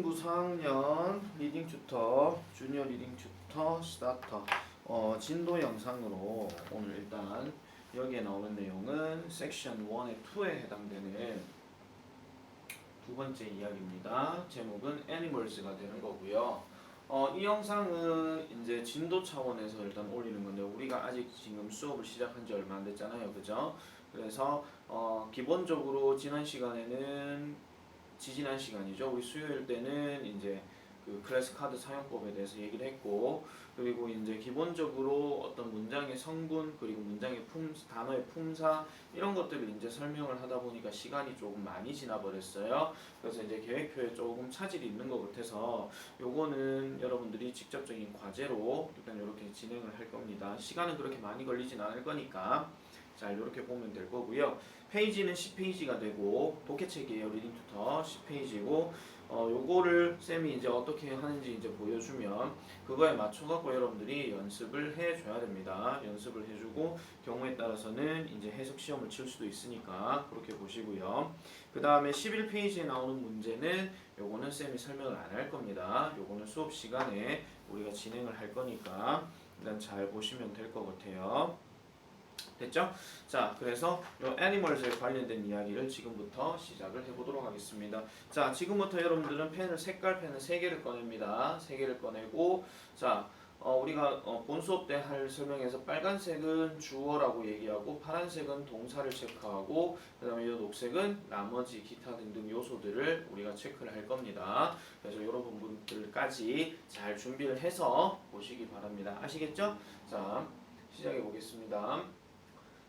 중등부 4학년 리딩 튜터, 주니어 리딩 튜터 스타터 진도 영상으로 오늘 일단 여기에 나오는 내용은 섹션 1의 2에 해당되는 두 번째 이야기입니다. 제목은 Animals가 되는 거고요. 이 영상은 이제 진도 차원에서 일단 올리는 건데 우리가 아직 지금 수업을 시작한 지 얼마 안 됐잖아요. 그죠? 그래서 기본적으로 지난 시간이죠. 우리 수요일 때는 이제 그 클래스 카드 사용법에 대해서 얘기를 했고, 그리고 이제 기본적으로 어떤 문장의 성분 그리고 문장의 단어의 품사 이런 것들을 이제 설명을 하다 보니까 시간이 조금 많이 지나 버렸어요. 그래서 이제 계획표에 조금 차질이 있는 것 같아서 요거는 여러분들이 직접적인 과제로 일단 이렇게 진행을 할 겁니다. 시간은 그렇게 많이 걸리진 않을 거니까 자, 이렇게 보면 될 거고요. 페이지는 10페이지가 되고 독해책이에요. 리딩 튜터 10페이지고 요거를 쌤이 이제 어떻게 하는지 이제 보여주면 그거에 맞춰갖고 여러분들이 연습을 해줘야 됩니다. 연습을 해주고 경우에 따라서는 이제 해석 시험을 칠 수도 있으니까 그렇게 보시고요. 그 다음에 11페이지에 나오는 문제는 요거는 쌤이 설명을 안 할 겁니다. 요거는 수업 시간에 우리가 진행을 할 거니까 일단 잘 보시면 될 것 같아요. 됐죠? 자, 그래서 이 애니멀즈에 관련된 이야기를 지금부터 시작을 해보도록 하겠습니다. 자, 지금부터 여러분들은 색깔 펜을 3개를 꺼냅니다. 3개를 꺼내고, 자, 우리가 본 수업 때 할 설명에서 빨간색은 주어라고 얘기하고 파란색은 동사를 체크하고 그 다음에 이 녹색은 나머지 기타 등등 요소들을 우리가 체크를 할 겁니다. 그래서 이런 부분들까지 잘 준비를 해서 보시기 바랍니다. 아시겠죠? 자, 시작해 보겠습니다.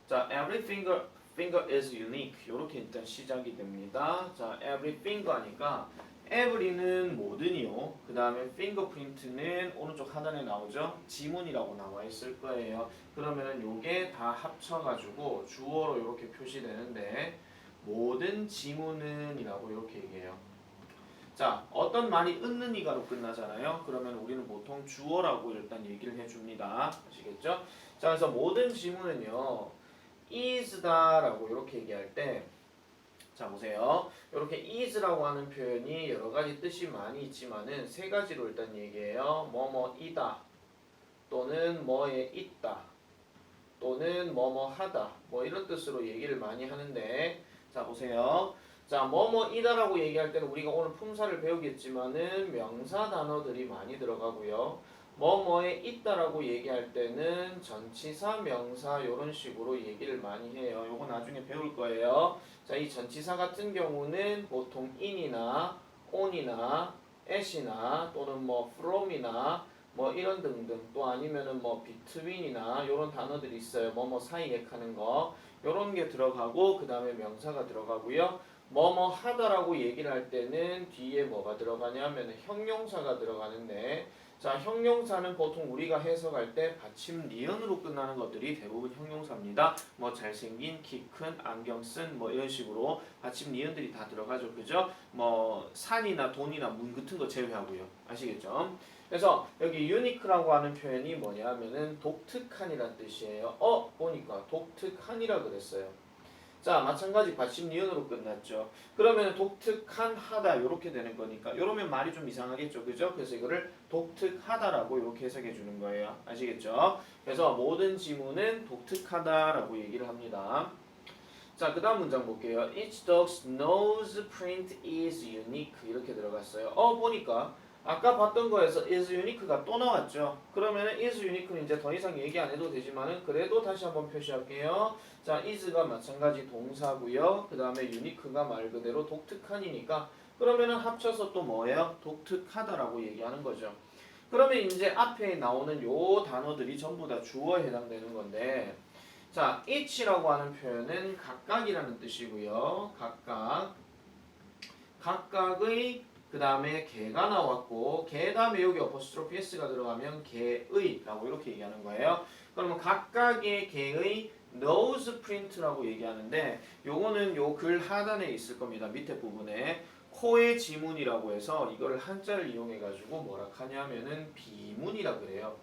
자, every finger is unique. 이렇게 일단 시작이 됩니다. 자, every finger 하니까 every는 모든이요. 그 다음에 fingerprint는 오른쪽 하단에 나오죠. 지문이라고 나와 있을 거예요. 그러면은 요게 다 합쳐가지고 주어로 이렇게 표시되는데 모든 지문은 이라고 이렇게 얘기해요. 자, 어떤 말이 있는 이가로 끝나잖아요. 그러면 우리는 보통 주어라고 일단 얘기를 해줍니다. 아시겠죠? 자, 그래서 모든 지문은요. is다 라고 이렇게 얘기할 때 자 보세요. 이렇게 is라고 하는 표현이 여러 가지 뜻이 많이 있지만은 세 가지로 일단 얘기해요. 뭐뭐이다 또는 뭐에 있다 또는 뭐뭐 하다 뭐 이런 뜻으로 얘기를 많이 하는데 자 보세요. 자 뭐뭐이다 라고 얘기할 때는 우리가 오늘 품사를 배우겠지만은 명사 단어들이 많이 들어가고요. 뭐뭐에 있다라고 얘기할 때는 전치사, 명사 이런 식으로 얘기를 많이 해요. 요거 나중에 배울 거예요. 자, 이 전치사 같은 경우는 보통 in이나 on이나 at이나 또는 뭐 from이나 뭐 이런 등등 또 아니면은 뭐 between이나 이런 단어들이 있어요. 뭐뭐 사이에 하는 거 요런 게 들어가고 그 다음에 명사가 들어가고요. 뭐뭐 하다라고 얘기를 할 때는 뒤에 뭐가 들어가냐면 형용사가 들어가는데 자, 형용사는 보통 우리가 해석할 때 받침 니은으로 끝나는 것들이 대부분 형용사입니다. 뭐 잘생긴, 키 큰, 안경 쓴 뭐 이런 식으로 받침 니은들이 다 들어가죠. 그죠? 뭐 산이나 돈이나 문 같은 거 제외하고요. 아시겠죠? 그래서 여기 유니크라고 하는 표현이 뭐냐면은 독특한이란 뜻이에요. 보니까 독특한이라 그랬어요. 자, 마찬가지 받침 니은으로 끝났죠. 그러면 독특한 하다 이렇게 되는 거니까 이러면 말이 좀 이상하겠죠. 그죠? 그래서 이거를 독특하다라고 이렇게 해석해 주는 거예요. 아시겠죠? 그래서 모든 지문은 독특하다라고 얘기를 합니다. 자, 그 다음 문장 볼게요. Each dog's nose print is unique 이렇게 들어갔어요. 보니까 아까 봤던 거에서 is unique가 또 나왔죠. 그러면은 is unique는 이제 더 이상 얘기 안 해도 되지만은 그래도 다시 한번 표시할게요. 자, is가 마찬가지 동사고요. 그 다음에 unique가 말 그대로 독특한이니까 그러면은 합쳐서 또 뭐예요? 독특하다라고 얘기하는 거죠. 그러면 이제 앞에 나오는 요 단어들이 전부 다 주어에 해당되는 건데 자, each라고 하는 표현은 각각이라는 뜻이고요. 각각의 그 다음에 개가 나왔고 개 다음에 여기 어퍼스트로피 s가 들어가면 개의라고 이렇게 얘기하는 거예요. 그러면 각각의 개의 nose print라고 얘기하는데 요거는 요 글 하단에 있을 겁니다. 밑에 부분에 코의 지문이라고 해서 이걸 한자를 이용해 가지고 뭐라 하냐면은 비문이라 그래요.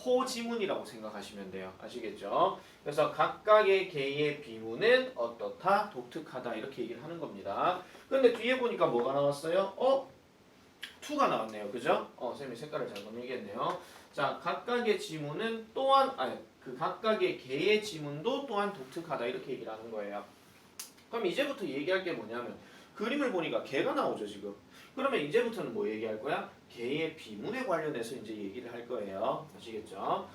호지문이라고 생각하시면 돼요. 아시겠죠? 그래서 각각의 개의 비문은 어떻다? 독특하다 이렇게 얘기를 하는 겁니다. 근데 뒤에 보니까 뭐가 나왔어요? to가 나왔네요. 그죠? 쌤이 색깔을 잘못 얘기했네요. 자, 각각의 지문은 또한 그 각각의 개의 지문도 또한 독특하다 이렇게 얘기를 하는 거예요. 그럼 이제부터 얘기할 게 뭐냐면 그림을 보니까 개가 나오죠 지금. 그러면 이제부터는 뭐 얘기할 거야? 개의 비문에 관련해서 이제 얘기를 할 거예요. 아시겠죠?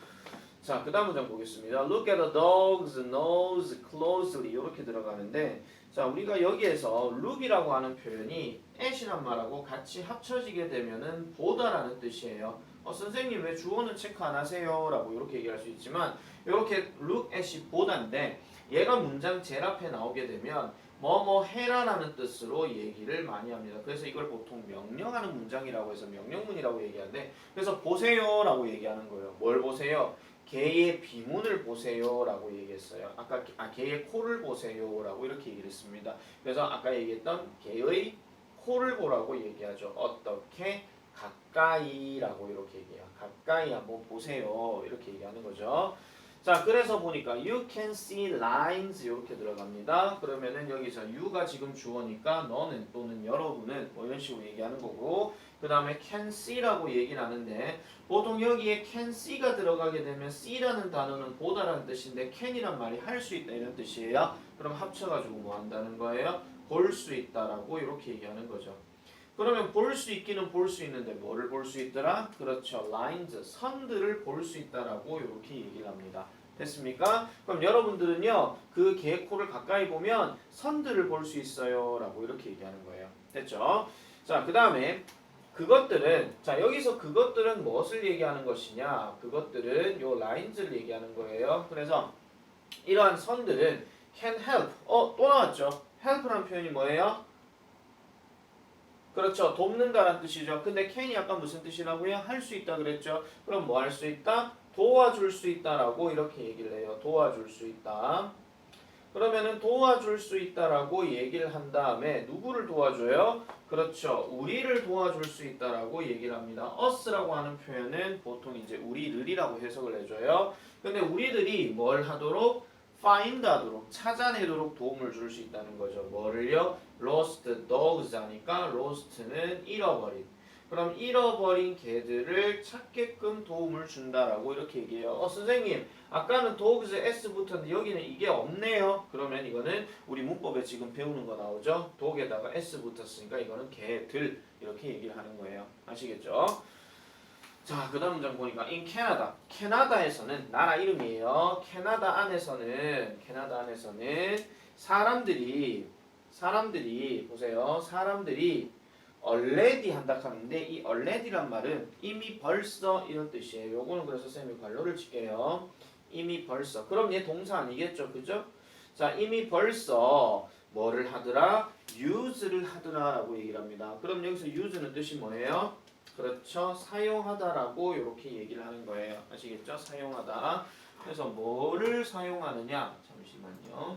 자, 그 다음 문장 보겠습니다. Look at the dog's nose closely 이렇게 들어가는데 자, 우리가 여기에서 look이라고 하는 표현이 at이란 말하고 같이 합쳐지게 되면은 보다라는 뜻이에요. 선생님 왜 주어는 체크 안 하세요? 라고 이렇게 얘기할 수 있지만 이렇게 look at이 보다인데 얘가 문장 제일 앞에 나오게 되면 뭐뭐 해라라는 뜻으로 얘기를 많이 합니다. 그래서 이걸 보통 명령하는 문장이라고 해서 명령문이라고 얘기하는데 그래서 보세요라고 얘기하는 거예요. 뭘 보세요? 개의 비문을 보세요라고 얘기했어요. 아까 개의 코를 보세요라고 이렇게 얘기를 했습니다. 그래서 아까 얘기했던 개의 코를 보라고 얘기하죠. 어떻게? 가까이라고 이렇게 얘기해요. 가까이 한번 보세요. 이렇게 얘기하는 거죠. 자, 그래서 보니까 you can see lines 이렇게 들어갑니다. 그러면은 여기서 you가 지금 주어니까 너는 또는 여러분은 뭐 이런 식으로 얘기하는 거고 그 다음에 can see라고 얘기를 하는데 보통 여기에 can see가 들어가게 되면 see라는 단어는 보다라는 뜻인데 can이란 말이 할 수 있다 이런 뜻이에요. 그럼 합쳐가지고 뭐 한다는 거예요? 볼 수 있다라고 이렇게 얘기하는 거죠. 그러면 볼 수 있기는 볼 수 있는데 뭐를 볼 수 있더라? 그렇죠. lines, 선들을 볼 수 있다라고 이렇게 얘기를 합니다. 됐습니까? 그럼 여러분들은요. 그 개 코를 가까이 보면 선들을 볼 수 있어요. 라고 이렇게 얘기하는 거예요. 됐죠? 자, 그 다음에 그것들은 자 여기서 그것들은 무엇을 얘기하는 것이냐? 그것들은 요 lines를 얘기하는 거예요. 그래서 이러한 선들은 can help. 또 나왔죠? help라는 표현이 뭐예요? 그렇죠. 돕는다라는 뜻이죠. 근데 can이 아까 무슨 뜻이라고요? 할 수 있다 그랬죠. 그럼 뭐 할 수 있다? 도와줄 수 있다라고 이렇게 얘기를 해요. 도와줄 수 있다. 그러면은 도와줄 수 있다라고 얘기를 한 다음에 누구를 도와줘요? 그렇죠. 우리를 도와줄 수 있다라고 얘기를 합니다. us라고 하는 표현은 보통 이제 우리들이라고 해석을 해줘요. 근데 우리들이 뭘 하도록? find 하도록, 찾아내도록 도움을 줄 수 있다는 거죠. 뭐를요? lost dogs 하니까 lost는 잃어버린. 그럼 잃어버린 개들을 찾게끔 도움을 준다라고 이렇게 얘기해요. 선생님, 아까는 dogs s 붙었는데 여기는 이게 없네요. 그러면 이거는 우리 문법에 지금 배우는 거 나오죠? dog에다가 s 붙었으니까 이거는 개들 이렇게 얘기를 하는 거예요. 아시겠죠? 자, 그 다음 문장 보니까 in Canada. 캐나다에서는 나라 이름이에요. 캐나다 안에서는 사람들이 보세요. 사람들이 already 한다 하는데 이 already란 말은 이미 벌써 이런 뜻이에요. 요거는 그래서 쌤이 괄호를 칠게요. 이미 벌써. 그럼 얘 동사 아니겠죠? 그죠? 자, 이미 벌써 뭐를 하더라? use를 하더라라고 얘기를 합니다. 그럼 여기서 use는 뜻이 뭐예요? 그렇죠. 사용하다라고 이렇게 얘기를 하는 거예요. 아시겠죠? 사용하다. 그래서 뭐를 사용하느냐? 잠시만요.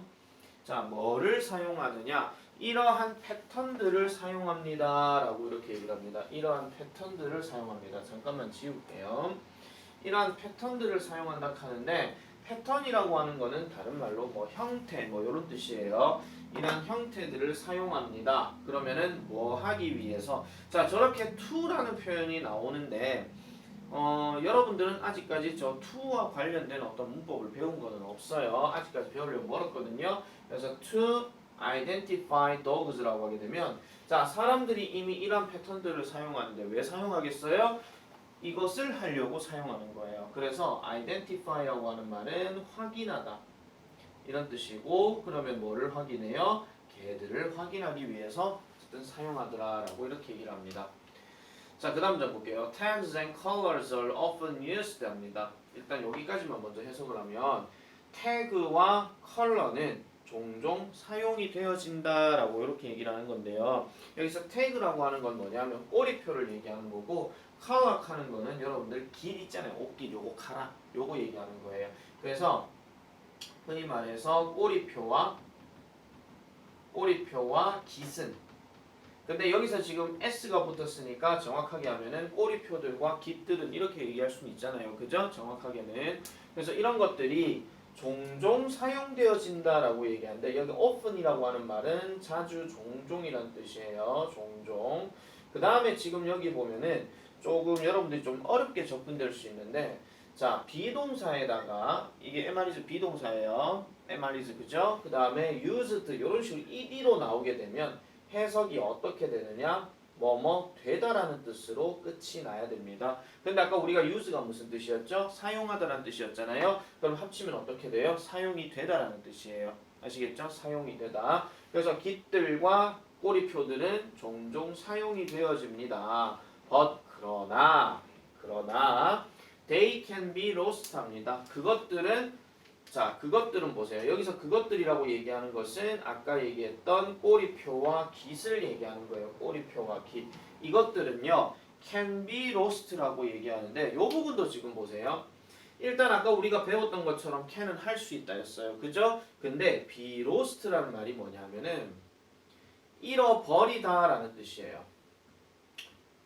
자, 뭐를 사용하느냐? 이러한 패턴들을 사용합니다. 라고 이렇게 얘기를 합니다. 이러한 패턴들을 사용합니다. 잠깐만 지울게요. 이러한 패턴들을 사용한다 하는데 패턴이라고 하는 거는 다른 말로 뭐 형태 뭐 이런 뜻이에요. 이런 형태들을 사용합니다. 그러면은 뭐 하기 위해서 자 저렇게 to라는 표현이 나오는데 여러분들은 아직까지 저 to와 관련된 어떤 문법을 배운 거는 없어요. 아직까지 배우려면 멀었거든요. 그래서 to identify dogs라고 하게 되면 자 사람들이 이미 이런 패턴들을 사용하는데 왜 사용하겠어요? 이것을 하려고 사용하는 거예요. 그래서 identify라고 하는 말은 확인하다 이런 뜻이고 그러면 뭐를 확인해요? 개들을 확인하기 위해서 어쨌든 사용하더라라고 이렇게 얘기를 합니다. 자, 그 다음 점 볼게요. Tags and colors are often used 합니다. 일단 여기까지만 먼저 해석을 하면 태그와 컬러는 종종 사용이 되어진다라고 이렇게 얘기를 하는 건데요. 여기서 태그라고 하는 건 뭐냐면 꼬리표를 얘기하는 거고 컬러 하는 거는 여러분들 길 있잖아요. 옷길 요거 카라 요거 얘기하는 거예요. 그래서 흔히 말해서 꼬리표와 깃은 근데 여기서 지금 S가 붙었으니까 정확하게 하면은 꼬리표들과 깃들은 이렇게 얘기할 수는 있잖아요. 그죠? 정확하게는. 그래서 이런 것들이 종종 사용되어진다라고 얘기하는데 여기 often이라고 하는 말은 자주 종종이라는 뜻이에요. 종종. 그 다음에 지금 여기 보면은 조금 여러분들이 좀 어렵게 접근될 수 있는데 자 비동사에다가 이게 am is 비동사예요. am is 그죠? 그 다음에 used 이런 식으로 ed로 나오게 되면 해석이 어떻게 되느냐? 뭐뭐 되다라는 뜻으로 끝이 나야 됩니다. 근데 아까 우리가 use가 무슨 뜻이었죠? 사용하다라는 뜻이었잖아요. 그럼 합치면 어떻게 돼요? 사용이 되다라는 뜻이에요. 아시겠죠? 사용이 되다. 그래서 깃들과 꼬리표들은 종종 사용이 되어집니다. but 그러나 they can be lost 합니다. 그것들은 보세요. 여기서 그것들이라고 얘기하는 것은 아까 얘기했던 꼬리표와 깃을 얘기하는 거예요. 꼬리표와 깃. 이것들은요. can be lost라고 얘기하는데 이 부분도 지금 보세요. 일단 아까 우리가 배웠던 것처럼 can은 할 수 있다 였어요. 그죠? 근데 be lost라는 말이 뭐냐면은 잃어버리다 라는 뜻이에요.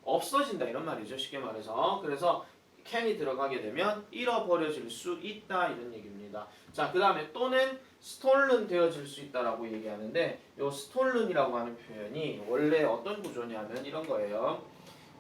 없어진다 이런 말이죠. 쉽게 말해서. 그래서 can이 들어가게 되면 잃어버려질 수 있다 이런 얘기입니다. 자, 그 다음에 또는 stolen 되어질 수 있다라고 얘기하는데 이 stolen이라고 하는 표현이 원래 어떤 구조냐면 이런 거예요.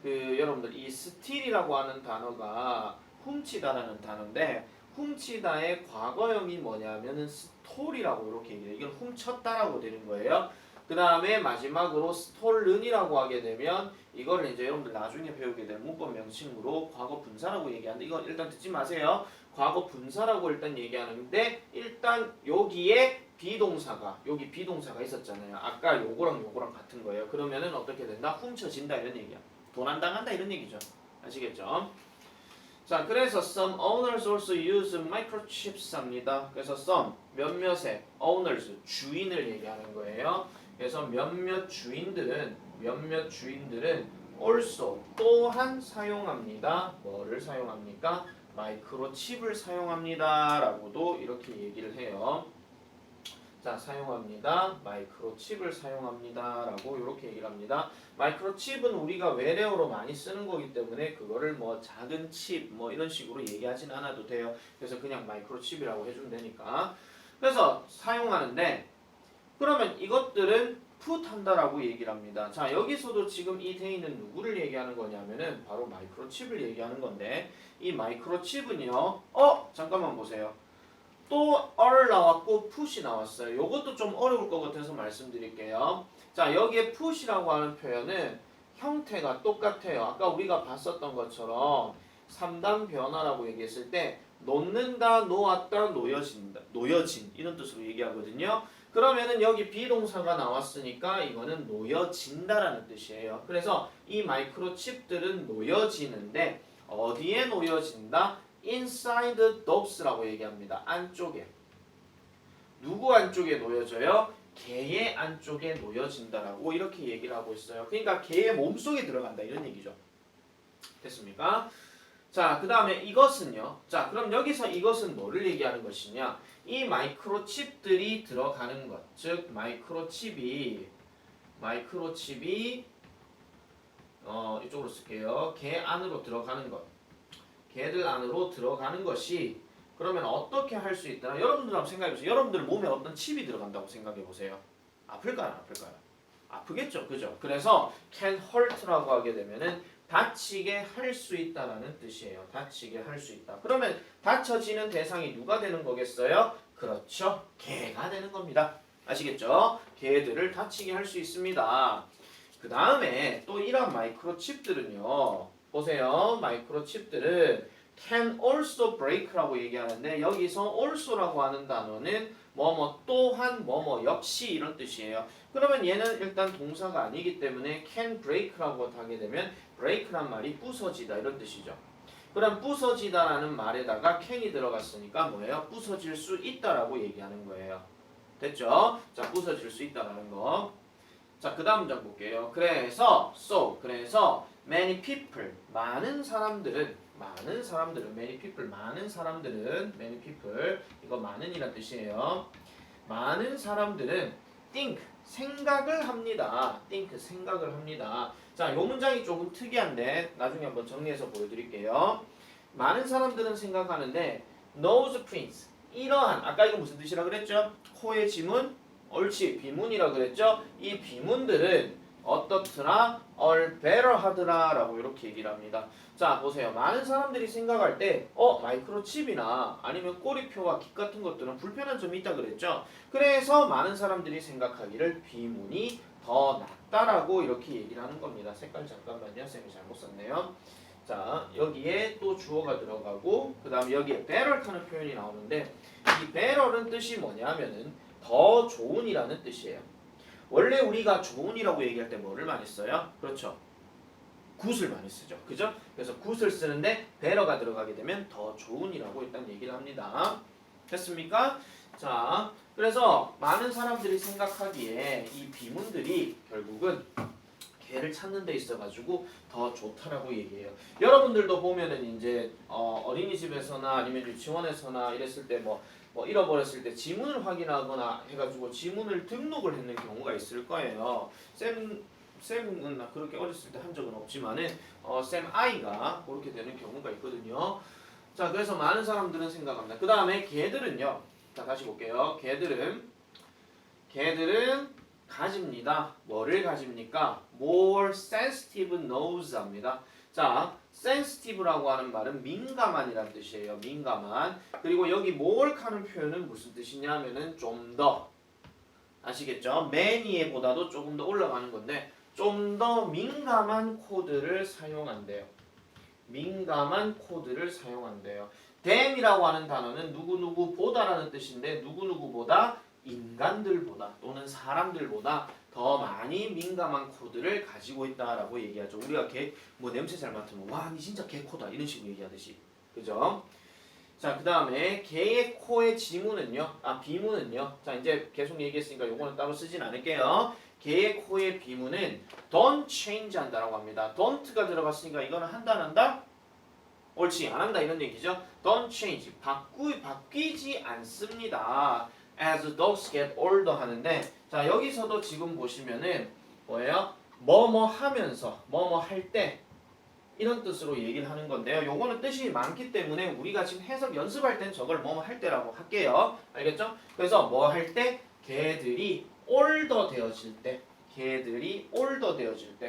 여러분들 이 steal이라고 하는 단어가 훔치다라는 단어인데 훔치다의 과거형이 뭐냐면은 stole이라고 이렇게 얘기해요. 이건 훔쳤다라고 되는 거예요. 그 다음에 마지막으로 stolen이라고 하게 되면 이거를 이제 여러분들 나중에 배우게 될 문법 명칭으로 과거 분사라고 얘기하는데 이거 일단 듣지 마세요. 과거 분사라고 일단 얘기하는데 일단 여기에 여기 비동사가 있었잖아요. 아까 요거랑 같은 거예요. 그러면은 어떻게 된다? 훔쳐진다 이런 얘기야. 도난당한다 이런 얘기죠. 아시겠죠? 자, 그래서 some owners also use microchips 합니다. 그래서 some 몇몇의 owners 주인을 얘기하는 거예요. 그래서 몇몇 주인들은 also 또한 사용합니다. 뭐를 사용합니까? 마이크로칩을 사용합니다. 라고도 이렇게 얘기를 해요. 자, 사용합니다. 마이크로칩을 사용합니다. 라고 이렇게 얘기를 합니다. 마이크로칩은 우리가 외래어로 많이 쓰는 거기 때문에 그거를 뭐 작은 칩 뭐 이런 식으로 얘기하진 않아도 돼요. 그래서 그냥 마이크로칩이라고 해주면 되니까. 그래서 사용하는데 그러면 이것들은 put 한다라고 얘기를 합니다. 자, 여기서도 지금 이 데이는 누구를 얘기하는 거냐면은 바로 마이크로칩을 얘기하는 건데 이 마이크로칩은요. 잠깐만 보세요. 또 나왔고 put이 나왔어요. 요것도 좀 어려울 것 같아서 말씀드릴게요. 자, 여기에 put이라고 하는 표현은 형태가 똑같아요. 아까 우리가 봤었던 것처럼 3단 변화라고 얘기했을 때 놓는다, 놓았다, 놓여진 이런 뜻으로 얘기하거든요. 그러면은 여기 비동사가 나왔으니까 이거는 놓여진다라는 뜻이에요. 그래서 이 마이크로칩들은 놓여지는데 어디에 놓여진다? inside thos라고 얘기합니다. 안쪽에. 누구 안쪽에 놓여져요? 개의 안쪽에 놓여진다라고 이렇게 얘기를 하고 있어요. 그러니까 개의 몸속에 들어간다 이런 얘기죠. 됐습니까? 자, 그 다음에 이것은요. 자, 그럼 여기서 이것은 뭐를 얘기하는 것이냐? 이 마이크로칩들이 들어가는 것. 즉 마이크로칩이 이쪽으로 쓸게요. 개 안으로 들어가는 것. 개들 안으로 들어가는 것이 그러면 어떻게 할 수 있다? 여러분들 한번 생각해보세요. 여러분들 몸에 어떤 칩이 들어간다고 생각해보세요. 아플까요? 안 아플까요? 아프겠죠. 그죠? 그래서 can hurt라고 하게 되면은 다치게 할 수 있다라는 뜻이에요. 다치게 할 수 있다. 그러면 다쳐지는 대상이 누가 되는 거겠어요? 그렇죠. 개가 되는 겁니다. 아시겠죠? 개들을 다치게 할 수 있습니다. 그 다음에 또 이런 마이크로칩들은요. 보세요. 마이크로칩들은 can also break라고 얘기하는데 여기서 also라고 하는 단어는 뭐뭐 또한 뭐뭐 역시 이런 뜻이에요. 그러면 얘는 일단 동사가 아니기 때문에 can break라고 하게 되면 break란 말이 부서지다 이런 뜻이죠. 그럼 부서지다라는 말에다가 can이 들어갔으니까 뭐예요? 부서질 수 있다라고 얘기하는 거예요. 됐죠? 자, 부서질 수 있다라는 거. 자, 그 다음 장 볼게요. 그래서 many people 많은 사람들은 many people 이거 많은이란 뜻이에요. 많은 사람들은 think 생각을 합니다. 자, 요 문장이 조금 특이한데 나중에 한번 정리해서 보여드릴게요. 많은 사람들은 생각하는데 those prints 이러한 아까 이거 무슨 뜻이라 그랬죠? 코의 지문 옳지 비문이라 그랬죠? 이 비문들은 어떻더라? all better 하더라 라고 이렇게 얘기를 합니다. 자 보세요. 많은 사람들이 생각할 때 마이크로칩이나 아니면 꼬리표와 깃 같은 것들은 불편한 점이 있다 그랬죠. 그래서 많은 사람들이 생각하기를 비문이 더 낫다라고 이렇게 얘기를 하는 겁니다. 색깔 잠깐만요. 쌤이 잘못 썼네요. 자 여기에 또 주어가 들어가고 그 다음에 여기에 better 하는 표현이 나오는데 이 better는 뜻이 뭐냐면은 더 좋은이라는 뜻이에요. 원래 우리가 좋은이라고 얘기할 때 뭐를 많이 써요? 그렇죠. 굿을 많이 쓰죠. 그죠? 그래서 굿을 쓰는데 better가 들어가게 되면 더 좋은이라고 일단 얘기를 합니다. 됐습니까? 자, 그래서 많은 사람들이 생각하기에 이 비문들이 결국은 개를 찾는 데 있어가지고 더 좋다라고 얘기해요. 여러분들도 보면은 이제 어린이집에서나 아니면 유치원에서나 이랬을 때 뭐 잃어버렸을 때 지문을 확인하거나 해가지고 지문을 등록을 했는 경우가 있을 거예요. 쌤은 그렇게 어렸을 때 한 적은 없지만은 쌤 아이가 그렇게 되는 경우가 있거든요. 자 그래서 많은 사람들은 생각합니다. 그 다음에 개들은요. 자 다시 볼게요. 개들은 가집니다. 뭐를 가집니까? More sensitive noses입니다. 자, sensitive라고 하는 말은 민감한이라는 뜻이에요. 민감한. 그리고 여기 more 하는 표현은 무슨 뜻이냐면은 좀 더. 아시겠죠? many에 보다도 조금 더 올라가는 건데 좀 더 민감한 코드를 사용한대요. 민감한 코드를 사용한대요. than이라고 하는 단어는 누구누구보다라는 뜻인데 누구누구보다 인간들보다 또는 사람들보다 더 많이 민감한 코드를 가지고 있다라고 얘기하죠. 우리가 냄새 잘 맡으면 와, 니 진짜 개 코다 이런 식으로 얘기하듯이. 그죠? 자, 그 다음에 개의 코의 비문은요. 자, 이제 계속 얘기했으니까 요거는 따로 쓰진 않을게요. 개의 코의 비문은 don't change 한다라고 합니다. don't가 들어갔으니까 이거는 한다 안 한다? 옳지, 안 한다 이런 얘기죠. don't change, 바뀌지 않습니다. as dogs get older 하는데 자 여기서도 지금 보시면은 뭐예요? 뭐뭐 하면서 뭐뭐 할 때 이런 뜻으로 얘기를 하는 건데요. 요거는 뜻이 많기 때문에 우리가 지금 해석 연습할 땐 저걸 뭐뭐 할 때라고 할게요. 알겠죠? 그래서 뭐 할 때? 개들이 older 되어질 때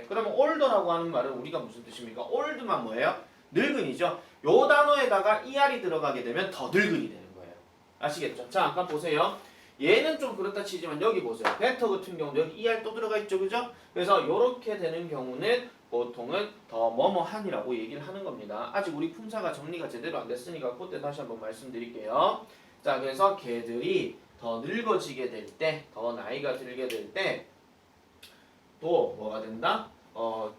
그러면 older라고 하는 말은 우리가 무슨 뜻입니까? old만 뭐예요? 늙은이죠. 요 단어에다가 er이 들어가게 되면 더 늙은이 되는 거예요. 아시겠죠? 자, 아까 보세요. 얘는 좀 그렇다 치지만 여기 보세요. better 같은 경우도 여기 er 또 들어가 있죠. 그죠? 그래서 요렇게 되는 경우는 보통은 더 뭐뭐한이라고 얘기를 하는 겁니다. 아직 우리 품사가 정리가 제대로 안 됐으니까 그때 다시 한번 말씀드릴게요. 자, 그래서 개들이 더 늙어지게 될 때, 더 나이가 들게 될 때 또 뭐가 된다?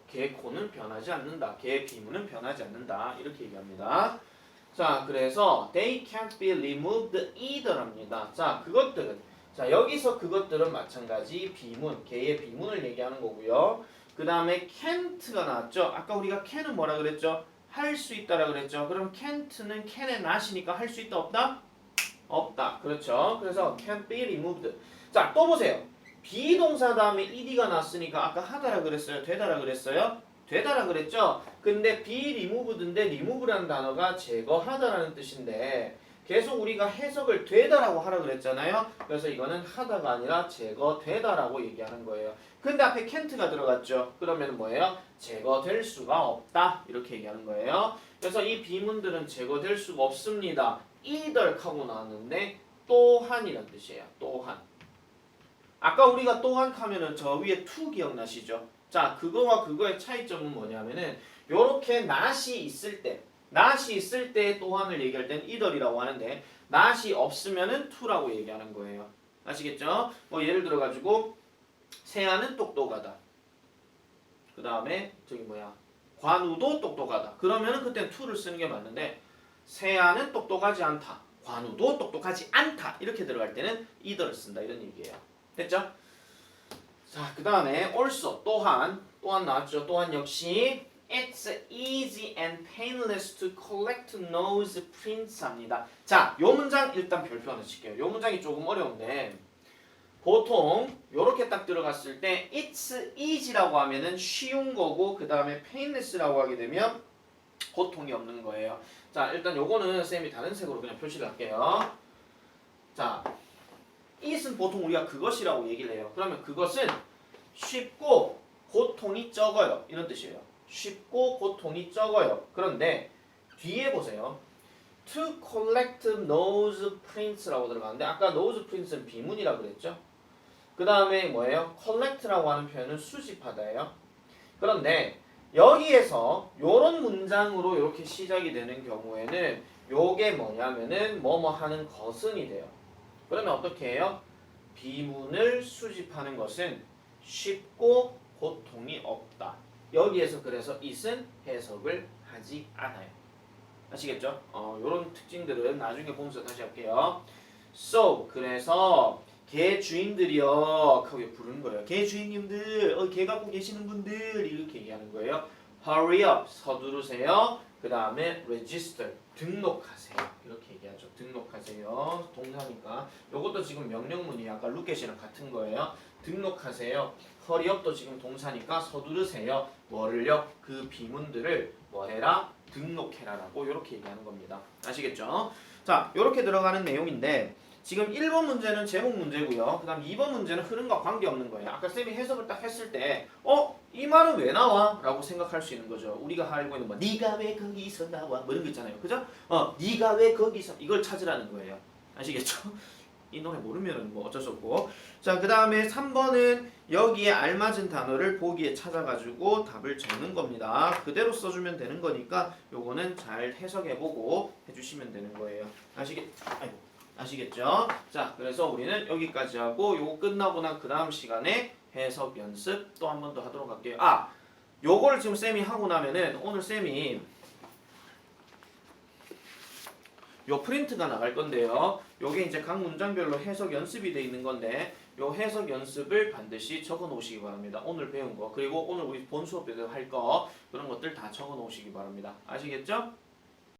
개 코는 변하지 않는다. 개 비문은 변하지 않는다. 이렇게 얘기합니다. 자, 그래서 they can't be removed either랍니다. 자, 여기서 그것들은 마찬가지 비문, 개의 비문을 얘기하는 거고요. 그 다음에 can't가 나왔죠. 아까 우리가 can은 뭐라 그랬죠? 할 수 있다라 그랬죠. 그럼 can't는 can의 not이니까 할 수 있다 없다? 없다. 그렇죠. 그래서 can't be removed. 자, 또 보세요. 비동사 다음에 ed가 났으니까 아까 하다라 그랬어요? 되다라 그랬어요? 되다라 그랬죠? 근데 be removed인데 remove라는 단어가 제거하다라는 뜻인데 계속 우리가 해석을 되다라고 하라 그랬잖아요. 그래서 이거는 하다가 아니라 제거되다라고 얘기하는 거예요. 근데 앞에 can't가 들어갔죠. 그러면 뭐예요? 제거될 수가 없다. 이렇게 얘기하는 거예요. 그래서 이 비문들은 제거될 수가 없습니다. either 하고 나왔는데 또한이란 뜻이에요. 또한. 아까 우리가 또한 하면은 저 위에 to 기억나시죠? 자, 그거와 그거의 차이점은 뭐냐면은 요렇게 not이 있을 때 또한을 얘기할 땐 either이라고 하는데 not이 없으면은 to라고 얘기하는 거예요. 아시겠죠? 뭐 예를 들어 가지고 새아는 똑똑하다. 그 다음에 관우도 똑똑하다. 그러면은 그땐 to를 쓰는 게 맞는데 새아는 똑똑하지 않다. 관우도 똑똑하지 않다. 이렇게 들어갈 때는 either를 쓴다. 이런 얘기예요. 됐죠? 자, 그 다음에 also 또한 나왔죠. 또한 역시 It's easy and painless to collect nose prints 합니다. 자, 요 문장 일단 별표 하나 칠게요. 요 문장이 조금 어려운데 보통 요렇게 딱 들어갔을 때 It's easy라고 하면은 쉬운 거고 그 다음에 painless라고 하게 되면 고통이 없는 거예요. 자, 일단 요거는 쌤이 다른 색으로 그냥 표시를 할게요. 자, it은 보통 우리가 그것이라고 얘기를 해요. 그러면 그것은 쉽고 고통이 적어요. 이런 뜻이에요. 쉽고 고통이 적어요. 그런데 뒤에 보세요. To collect nose prints라고 들어가는데 아까 nose prints는 비문이라고 그랬죠? 그 다음에 뭐예요? collect라고 하는 표현은 수집하다예요. 그런데 여기에서 요런 문장으로 이렇게 시작이 되는 경우에는 요게 뭐냐면은 뭐뭐 하는 것은이 돼요. 그러면 어떻게 해요? 비문을 수집하는 것은 쉽고 고통이 없다. 여기에서 그래서 it은 해석을 하지 않아요. 아시겠죠? 요런 특징들은 나중에 보면서 다시 할게요. So 그래서 개 주인들이요 거기 부르는 거예요. 개 주인님들, 개 갖고 계시는 분들 이렇게 얘기하는 거예요. Hurry up 서두르세요. 그 다음에 register 등록하세요. 이렇게 얘기하죠. 등록하세요. 동사니까 요것도 지금 명령문이 아까 lookat이랑 같은 거예요. 등록하세요. hurry up도 지금 동사니까 서두르세요. 뭐를요? 그 비문들을 뭐해라? 등록해라라고 이렇게 얘기하는 겁니다. 아시겠죠? 자, 이렇게 들어가는 내용인데 지금 1번 문제는 제목 문제고요. 그 다음 2번 문제는 흐름과 관계없는 거예요. 아까 쌤이 해석을 딱 했을 때 이 말은 왜 나와? 라고 생각할 수 있는 거죠. 우리가 알고 있는 뭐 네가 왜 거기서 나와? 뭐 이런 거 있잖아요. 그죠? 네가 왜 거기서 이걸 찾으라는 거예요. 아시겠죠? 이 노래 모르면 뭐 어쩔 수 없고. 자, 그 다음에 3번은 여기에 알맞은 단어를 보기에 찾아가지고 답을 적는 겁니다. 그대로 써주면 되는 거니까 요거는 잘 해석해보고 해주시면 되는 거예요. 아시겠죠? 자, 그래서 우리는 여기까지 하고 요거 끝나고 난 그 다음 시간에 해석 연습 또 한 번 더 하도록 할게요. 요거를 지금 쌤이 하고 나면은 오늘 쌤이 요 프린트가 나갈 건데요. 요게 이제 각 문장별로 해석 연습이 돼 있는 건데 요 해석 연습을 반드시 적어 놓으시기 바랍니다. 오늘 배운 거 그리고 오늘 우리 본 수업 때 할 거 그런 것들 다 적어 놓으시기 바랍니다. 아시겠죠?